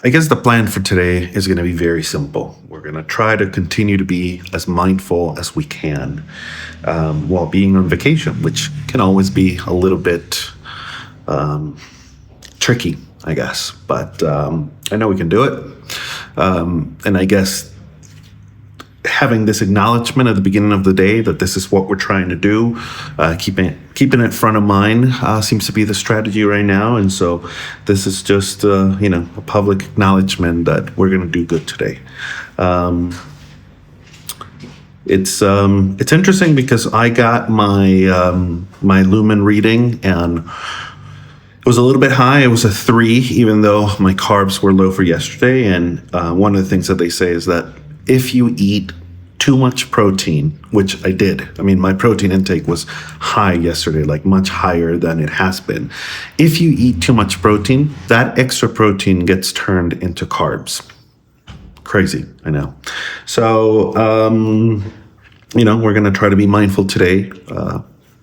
I guess the plan for today is going to be very simple. We're going to try to continue to be as mindful as we can while being on vacation, which can always be a little bit tricky, I guess. But I know we can do it. And I guess having this acknowledgement at the beginning of the day that this is what we're trying to do, keeping it front of mind seems to be the strategy right now. And so this is just a public acknowledgement that we're going to do good today. It's interesting because I got my lumen reading and it was a little bit high. It was a 3, even though my carbs were low for yesterday. And one of the things that they say is that if you eat too much protein, which I did. I mean, my protein intake was high yesterday, like much higher than it has been. If you eat too much protein, that extra protein gets turned into carbs. Crazy, I know. So, we're going to try to be mindful today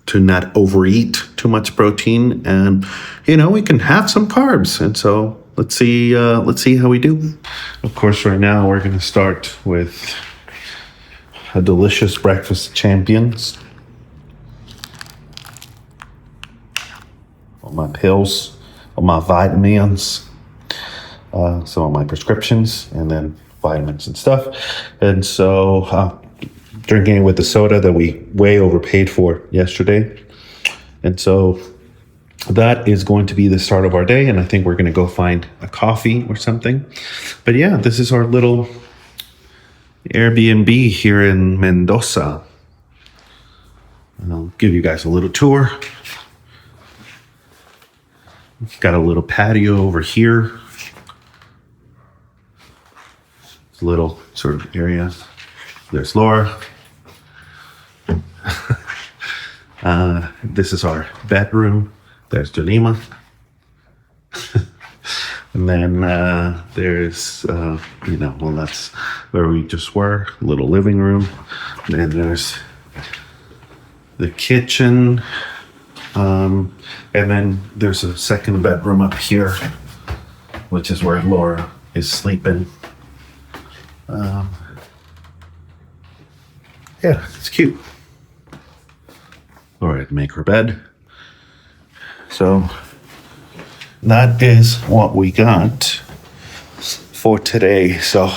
to not overeat too much protein, and we can have some carbs. And so let's see how we do. Of course, right now we're going to start with a delicious breakfast of champions. All my pills, all my vitamins, some of my prescriptions, and then vitamins and stuff. And so drinking it with the soda that we way overpaid for yesterday. And so that is going to be the start of our day. And I think we're going to go find a coffee or something. But yeah, this is our little Airbnb here in Mendoza. And I'll give you guys a little tour. Got a little patio over here. It's a little sort of area. There's Laura. This is our bedroom. There's Janima. And then there's, that's where we just were, a little living room. And then there's the kitchen. And then there's a second bedroom up here, which is where Laura is sleeping. Yeah, it's cute. Laura had to make her bed. So that is what we got for today. So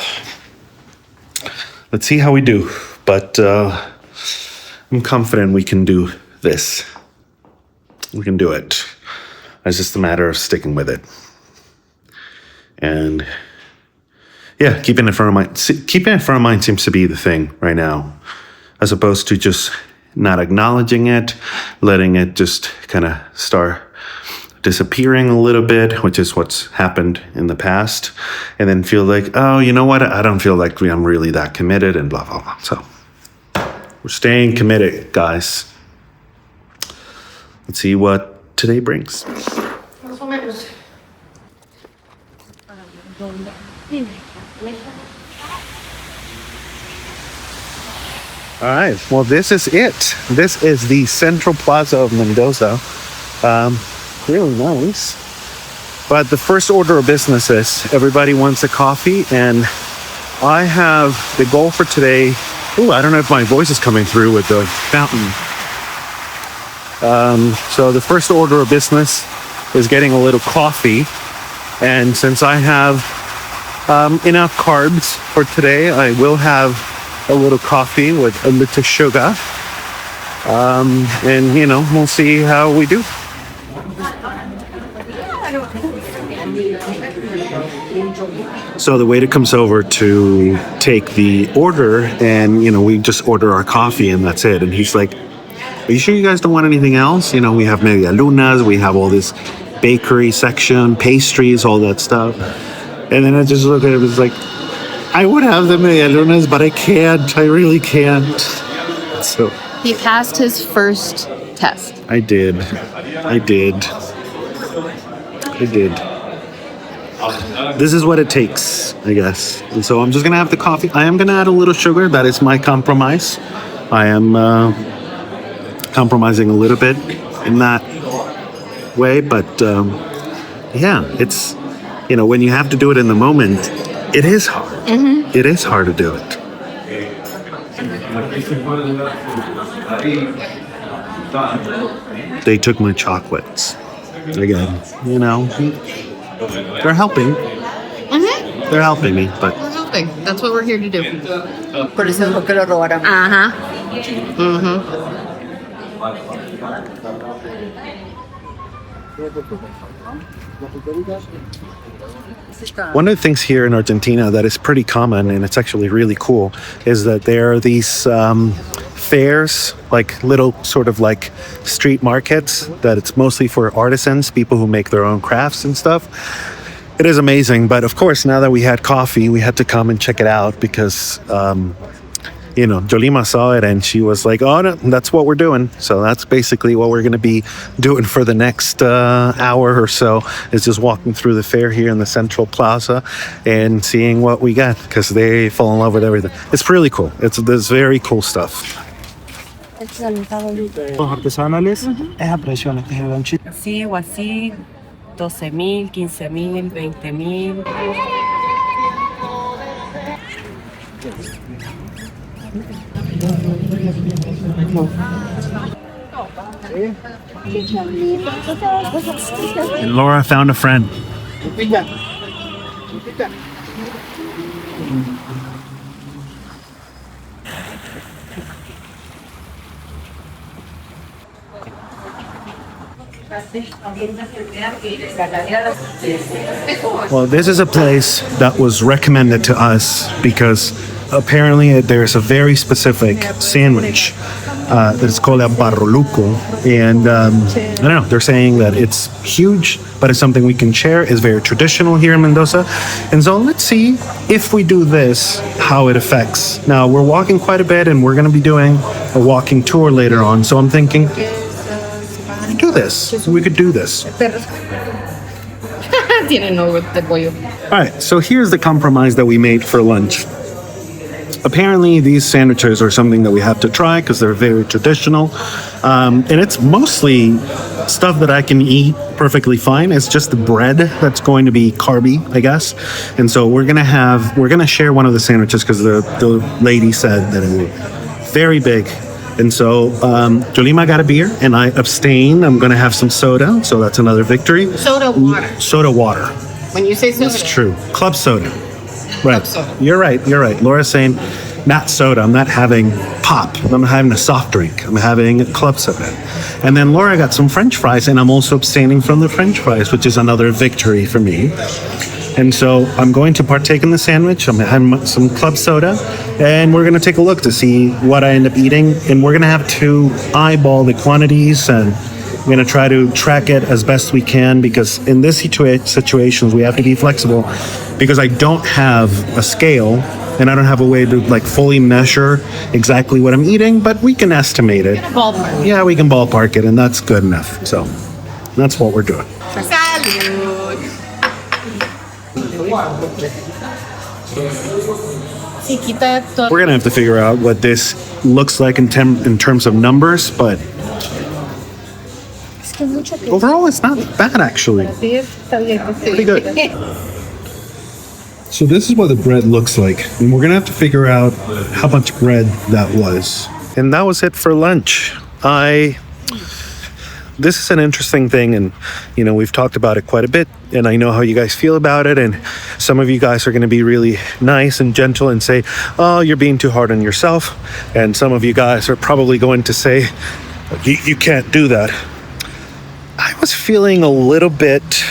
let's see how we do. But I'm confident we can do this. We can do it. It's just a matter of sticking with it. And yeah, keeping it in front of mind. Keeping it in front of mind seems to be the thing right now, as opposed to just not acknowledging it, letting it just kind of start disappearing a little bit, which is what's happened in the past, and then feel like, oh, you know what? I don't feel like I'm really that committed, and blah, blah, blah. So we're staying committed, guys. Let's see what today brings. All right, well, this is it. This is the central plaza of Mendoza. Really nice. But the first order of business is everybody wants a coffee, and I have the goal for today. Oh, I don't know if my voice is coming through with the fountain. So the first order of business is getting a little coffee. And since I have enough carbs for today, I will have a little coffee with a little sugar. And, we'll see how we do. So the waiter comes over to take the order, and, we just order our coffee and that's it. And he's like, are you sure you guys don't want anything else? We have media lunas, we have all this bakery section, pastries, all that stuff. And then I just look at it, it's like, I would have the media lunas, but I can't. I really can't. So he passed his first test. I did. This is what it takes, I guess. And so I'm just going to have the coffee. I am going to add a little sugar. That is my compromise. I am compromising a little bit in that way. But yeah, it's when you have to do it in the moment, it is hard. It is hard to do it. They took my chocolates. Again, they're helping. They're helping me, but We're helping. That's what we're here to do. Por eso es lo que lo robaron. Uh-huh. one of the things here in Argentina that is pretty common, and it's actually really cool, is that there are these fairs, like little sort of like street markets, that it's mostly for artisans, people who make their own crafts and stuff. It is amazing, but of course, now that we had coffee, we had to come and check it out because, Jolima saw it and she was like, oh, no, that's what we're doing. So that's basically what we're going to be doing for the next hour or so, is just walking through the fair here in the central plaza and seeing what we got, because they fall in love with everything. It's really cool. There's very cool stuff. Los artesanales es a precio, este es el ganchito. Así o así, 12.000, 15.000, 20.000. And Laura found a friend. Well, this is a place that was recommended to us because apparently there's a very specific sandwich that's called a barroluco, and I don't know, they're saying that it's huge, but it's something we can share. It's very traditional here in Mendoza, and so let's see if we do this, how it affects. Now, we're walking quite a bit, and we're going to be doing a walking tour later on, so I'm thinking, do this. We could do this. Tienen nuevo de pollo. All right, so here's the compromise that we made for lunch. Apparently, these sandwiches are something that we have to try because they're very traditional. And it's mostly stuff that I can eat perfectly fine. It's just the bread that's going to be carby, I guess. And so we're gonna share one of the sandwiches because the lady said that it was very big. And so Jolima got a beer and I abstain. I'm gonna have some soda, so that's another victory. Soda water. Soda water. When you say soda. It's true. Club soda. Right. Club soda. You're right. Laura's saying not soda. I'm not having pop. I'm not having a soft drink. I'm having a club soda. And then Laura got some French fries, and I'm also abstaining from the French fries, which is another victory for me. And so I'm going to partake in the sandwich. I'm having some club soda, and we're going to take a look to see what I end up eating. And we're going to have to eyeball the quantities, and we're going to try to track it as best we can, because in this situations we have to be flexible, because I don't have a scale and I don't have a way to like fully measure exactly what I'm eating, but we can estimate it. Ballpark. Yeah, we can ballpark it, and that's good enough. So that's what we're doing. Salud. We're gonna have to figure out what this looks like in terms of numbers, but overall it's not bad actually. Pretty good. So this is what the bread looks like, and we're gonna have to figure out how much bread that was. And that was it for lunch. This is an interesting thing, and we've talked about it quite a bit, and I know how you guys feel about it, and some of you guys are going to be really nice and gentle and say, oh, you're being too hard on yourself, and some of you guys are probably going to say, you can't do that. I was feeling a little bit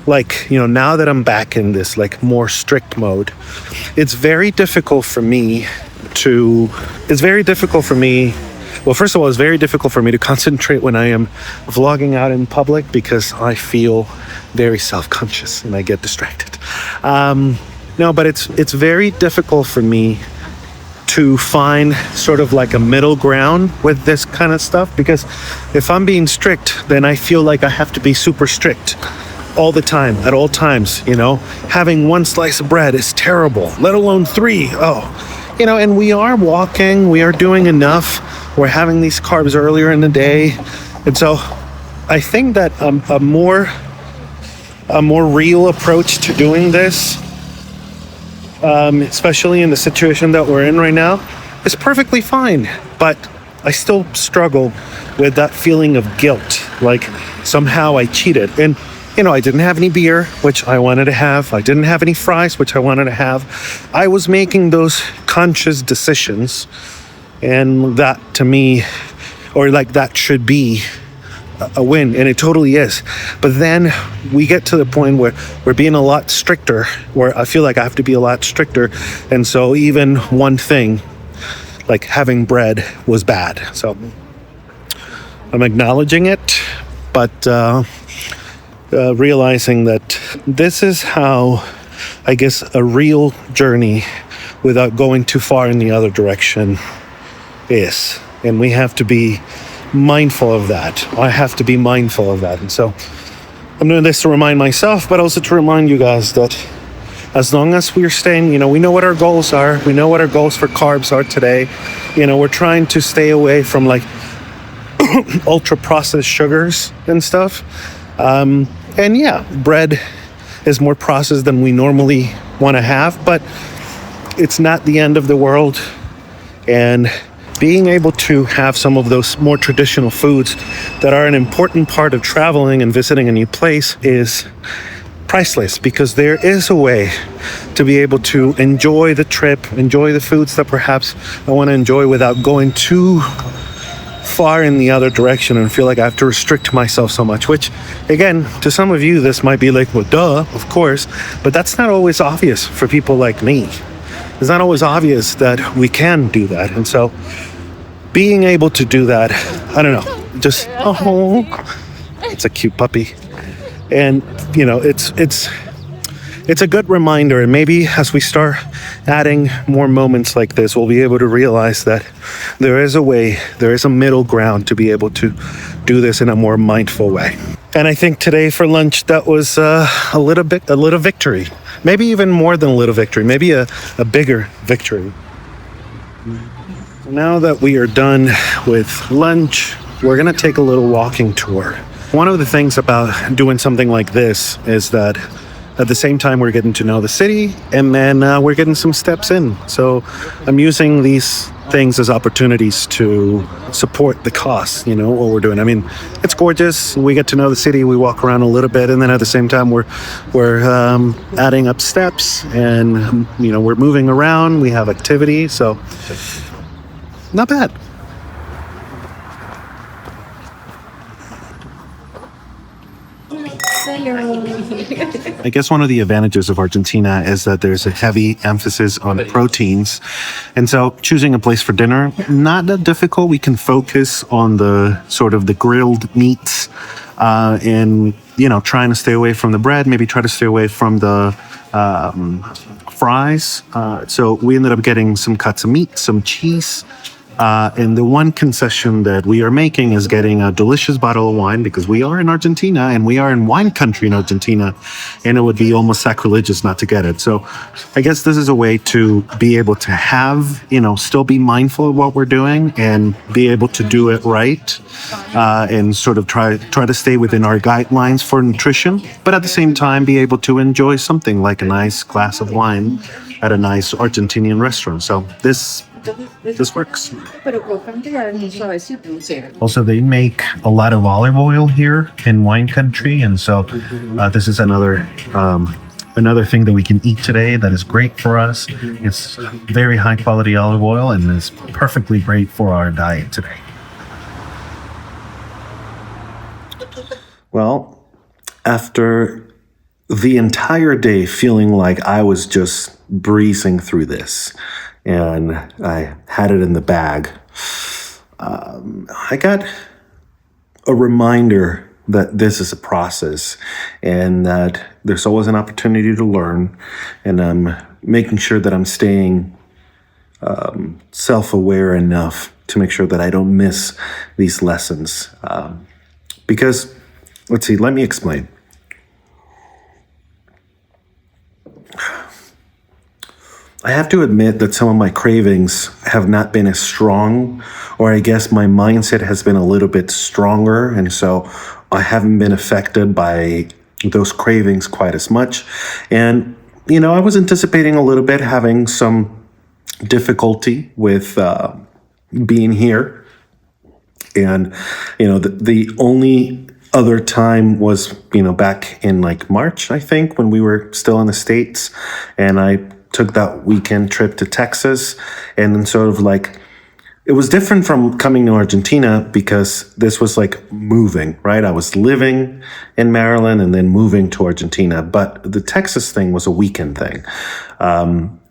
like, now that I'm back in this like more strict mode, it's very difficult for me. Well, first of all, it's very difficult for me to concentrate when I am vlogging out in public because I feel very self-conscious and I get distracted. But it's very difficult for me to find sort of like a middle ground with this kind of stuff, because if I'm being strict, then I feel like I have to be super strict all the time, at all times. Having one slice of bread is terrible, let alone 3. And we are walking, we are doing enough. We're having these carbs earlier in the day. And so I think that a more a more real approach to doing this, especially in the situation that we're in right now, is perfectly fine. But I still struggle with that feeling of guilt, like somehow I cheated. And, I didn't have any beer, which I wanted to have. I didn't have any fries, which I wanted to have. I was making those conscious decisions, and that to me, or like that should be a win, and it totally is. But then we get to the point where we're being a lot stricter, where I feel like I have to be a lot stricter. And so even one thing, like having bread, was bad. So I'm acknowledging it, but realizing that this is how, I guess, a real journey without going too far in the other direction is. And we have to be mindful of that. I have to be mindful of that. And so I'm doing this to remind myself, but also to remind you guys that as long as we're staying, we know what our goals are. We know what our goals for carbs are today. We're trying to stay away from like ultra processed sugars and stuff. And yeah, bread is more processed than we normally want to have, but it's not the end of the world. And being able to have some of those more traditional foods that are an important part of traveling and visiting a new place is priceless, because there is a way to be able to enjoy the trip, enjoy the foods that perhaps I want to enjoy without going too far in the other direction and feel like I have to restrict myself so much, which again, to some of you, this might be like, well, duh, of course, but that's not always obvious for people like me. It's not always obvious that we can do that. And so being able to do that, I don't know, just, it's a cute puppy. And, it's a good reminder. And maybe as we start adding more moments like this, we'll be able to realize that there is a way, there is a middle ground to be able to do this in a more mindful way. And I think today for lunch, that was a little victory. Maybe even more than a little victory, maybe a bigger victory. Now that we are done with lunch, we're gonna take a little walking tour. One of the things about doing something like this is that at the same time, we're getting to know the city, and then we're getting some steps in. So I'm using these things as opportunities to support the costs, what we're doing. I mean, it's gorgeous. We get to know the city. We walk around a little bit, and then at the same time, we're adding up steps, and we're moving around. We have activity, so not bad. I guess one of the advantages of Argentina is that there's a heavy emphasis on proteins. And so choosing a place for dinner, not that difficult. We can focus on the sort of the grilled meats and, trying to stay away from the bread, maybe try to stay away from the fries. So we ended up getting some cuts of meat, some cheese. And the one concession that we are making is getting a delicious bottle of wine, because we are in Argentina and we are in wine country in Argentina, and it would be almost sacrilegious not to get it. So I guess this is a way to be able to have, still be mindful of what we're doing and be able to do it right, and sort of try to stay within our guidelines for nutrition, but at the same time be able to enjoy something like a nice glass of wine at a nice Argentinian restaurant. So this works. Also, they make a lot of olive oil here in wine country, and so this is another thing that we can eat today that is great for us. It's very high quality olive oil and is perfectly great for our diet today. Well, after the entire day feeling like I was just breezing through this, and I had it in the bag, I got a reminder that this is a process and that there's always an opportunity to learn, and I'm making sure that I'm staying self-aware enough to make sure that I don't miss these lessons. Because, let me explain. I have to admit that some of my cravings have not been as strong, or I guess my mindset has been a little bit stronger, and so I haven't been affected by those cravings quite as much. And, I was anticipating a little bit having some difficulty with being here. And, the only other time was, back in like March, I think, when we were still in the States. And I took that weekend trip to Texas, and then sort of like, it was different from coming to Argentina because this was like moving, right? I was living in Maryland and then moving to Argentina, but the Texas thing was a weekend thing.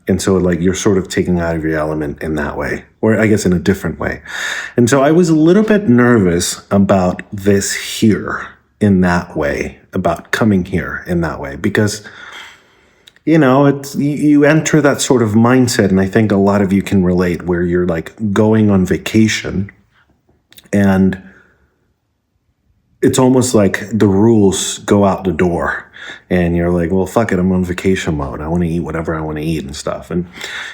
And so like you're sort of taking out of your element in that way, or I guess in a different way. And so I was a little bit nervous about this here in that way, about coming here in that way, because it's you enter that sort of mindset, and I think a lot of you can relate, where you're like going on vacation and it's almost like the rules go out the door and you're like, well, fuck it, I'm on vacation mode. I want to eat whatever I want to eat and stuff. And,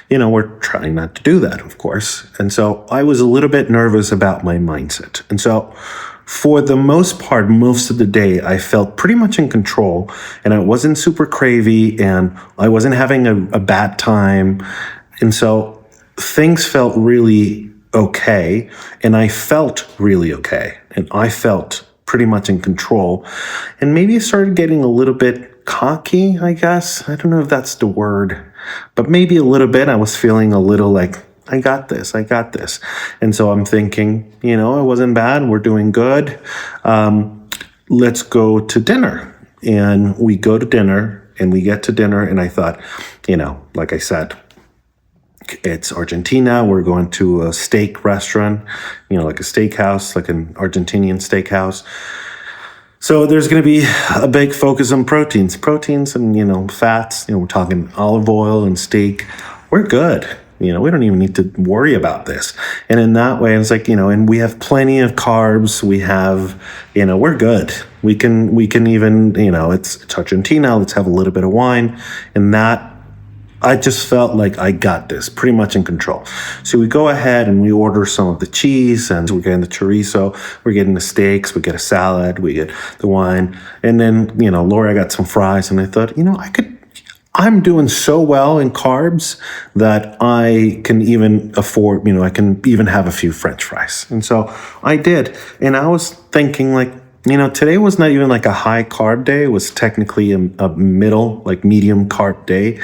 we're trying not to do that, of course. And so I was a little bit nervous about my mindset. And so for the most part, most of the day, I felt pretty much in control, and I wasn't super cravey, and I wasn't having a bad time. And so things felt really okay, and I felt really okay, and I felt pretty much in control. And maybe I started getting a little bit cocky, I guess. I don't know if that's the word, but maybe a little bit. I was feeling a little like, I got this. And so I'm thinking, it wasn't bad. We're doing good. Let's go to dinner. And we go to dinner, and we get to dinner. And I thought, like I said, it's Argentina. We're going to a steak restaurant, like a steakhouse, like an Argentinian steakhouse. So there's going to be a big focus on proteins and, fats. We're talking olive oil and steak. We're good. We don't even need to worry about this. And in that way, it's like, and we have plenty of carbs. We have, we're good. We can even, it's Argentina. Let's have a little bit of wine. And that, I just felt like I got this, pretty much in control. So we go ahead and we order some of the cheese, and we're getting the chorizo, we're getting the steaks, we get a salad, we get the wine. And then, Laura got some fries, and I thought, I'm doing so well in carbs that I can even afford, I can even have a few French fries. And so I did. And I was thinking like, today was not even like a high carb day. It was technically a middle, like medium carb day.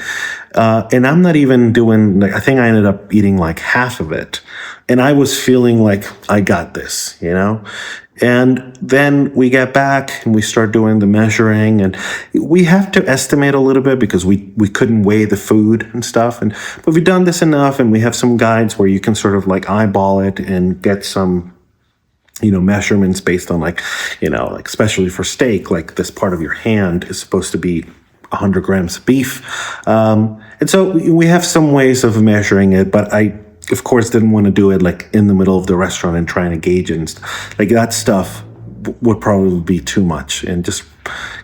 And I'm not even doing, I think I ended up eating like half of it. And I was feeling like I got this, And then we get back and we start doing the measuring, and we have to estimate a little bit because we couldn't weigh the food and stuff. But we've done this enough, and we have some guides where you can sort of like eyeball it and get some, measurements based on like especially for steak, like this part of your hand is supposed to be 100 grams of beef. And so we have some ways of measuring it, but I, of course, didn't want to do it like in the middle of the restaurant and trying to gauge it. And like that stuff would probably be too much and just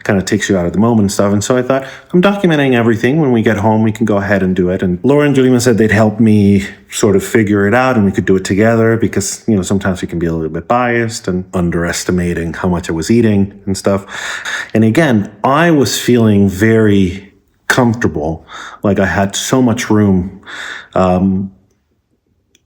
kind of takes you out of the moment and stuff. And so I thought, I'm documenting everything. When we get home, we can go ahead and do it. And Laura and Julima said they'd help me sort of figure it out, and we could do it together because, sometimes we can be a little bit biased and underestimating how much I was eating and stuff. And again, I was feeling very comfortable. Like I had so much room,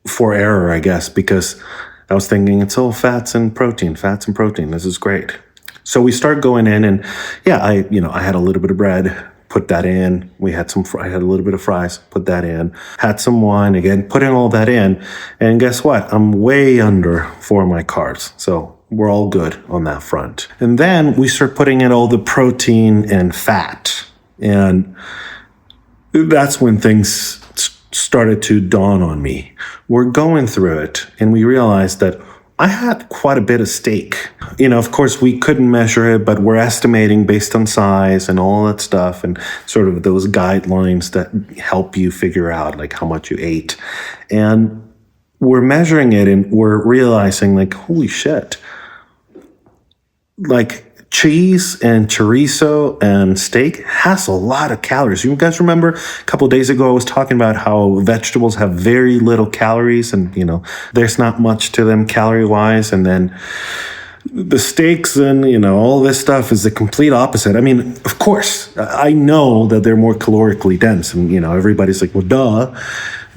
for error, I guess, because I was thinking it's all fats and protein. This is great. So we start going in, and yeah, I had a little bit of bread, put that in. I had a little bit of fries, put that in. Had some wine, again, putting all that in. And guess what? I'm way under for my carbs. So we're all good on that front. And then we start putting in all the protein and fat. And that's when things started to dawn on me. We're going through it, and we realized that I had quite a bit of steak. Of course, we couldn't measure it, but we're estimating based on size and all that stuff, and sort of those guidelines that help you figure out like how much you ate. And we're measuring it, and we're realizing like, holy shit, like cheese and chorizo and steak has a lot of calories. You guys remember a couple of days ago I was talking about how vegetables have very little calories, and there's not much to them calorie wise. And then the steaks and all this stuff is the complete opposite. I mean, of course, I know that they're more calorically dense, and everybody's like, well, duh.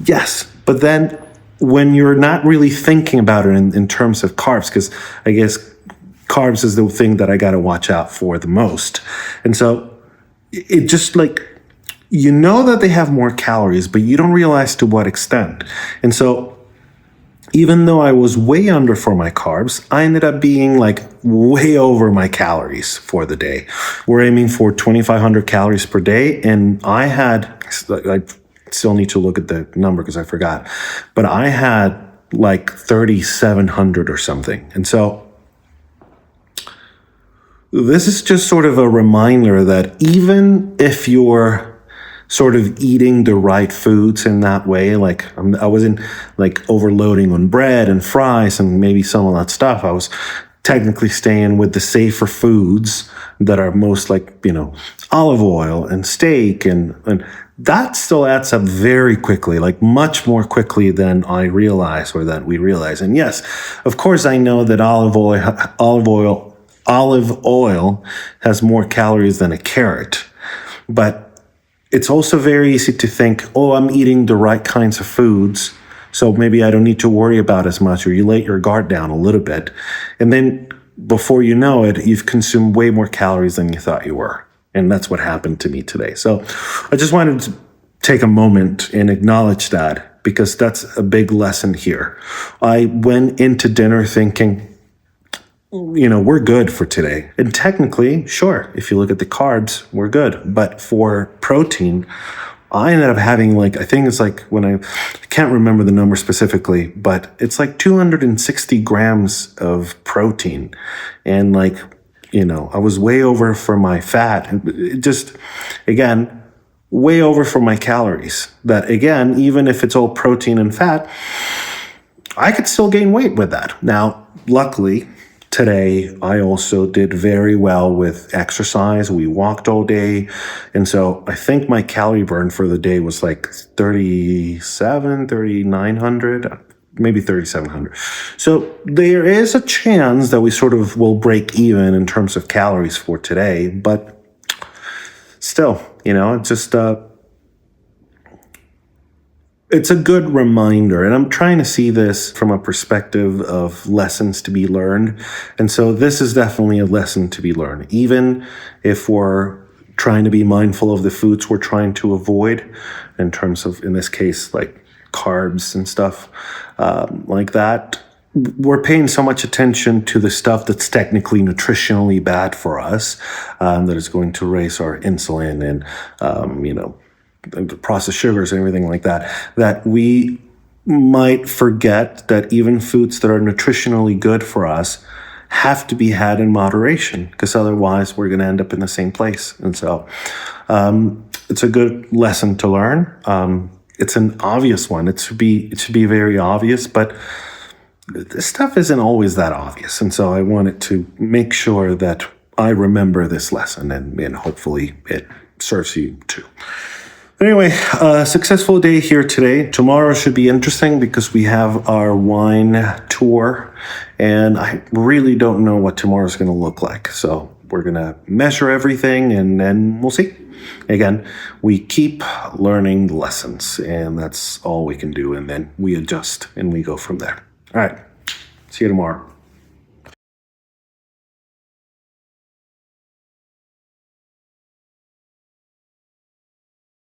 Yes, but then when you're not really thinking about it in terms of carbs, because I guess carbs is the thing that I got to watch out for the most, and so it just like that they have more calories, but you don't realize to what extent, and so. Even though I was way under for my carbs, I ended up being like way over my calories for the day. We're aiming for 2,500 calories per day. And I still need to look at the number because I forgot, but I had like 3,700 or something. And so this is just sort of a reminder that even if you're sort of eating the right foods in that way. Like I wasn't like overloading on bread and fries and maybe some of that stuff. I was technically staying with the safer foods that are most like, olive oil and steak and that still adds up very quickly, like much more quickly than I realize or that we realize. And yes, of course I know that olive oil has more calories than a carrot, but it's also very easy to think, oh, I'm eating the right kinds of foods, so maybe I don't need to worry about as much, or you let your guard down a little bit. And then before you know it, you've consumed way more calories than you thought you were. And that's what happened to me today. So I just wanted to take a moment and acknowledge that because that's a big lesson here. I went into dinner thinking, we're good for today. And technically, sure, if you look at the carbs, we're good. But for protein, I ended up having I think it's like I can't remember the number specifically, but it's like 260 grams of protein. And I was way over for my fat. It just, again, way over for my calories. That again, even if it's all protein and fat, I could still gain weight with that. Now, luckily, today, I also did very well with exercise. We walked all day. And so I think my calorie burn for the day was like 3,900, maybe 3,700. So there is a chance that we sort of will break even in terms of calories for today. But still, it's just it's a good reminder, and I'm trying to see this from a perspective of lessons to be learned. And so this is definitely a lesson to be learned, even if we're trying to be mindful of the foods we're trying to avoid in terms of, in this case, like carbs and stuff like that. We're paying so much attention to the stuff that's technically nutritionally bad for us, that is going to raise our insulin and, the processed sugars and everything like that, that we might forget that even foods that are nutritionally good for us have to be had in moderation, because otherwise we're going to end up in the same place. And so it's a good lesson to learn. It's an obvious one. It should be very obvious, but this stuff isn't always that obvious. And so I wanted to make sure that I remember this lesson, and hopefully it serves you too. Anyway, successful day here today. Tomorrow should be interesting because we have our wine tour, and I really don't know what tomorrow's going to look like. So we're going to measure everything, and then we'll see. Again, we keep learning lessons, and that's all we can do. And then we adjust and we go from there. All right. See you tomorrow.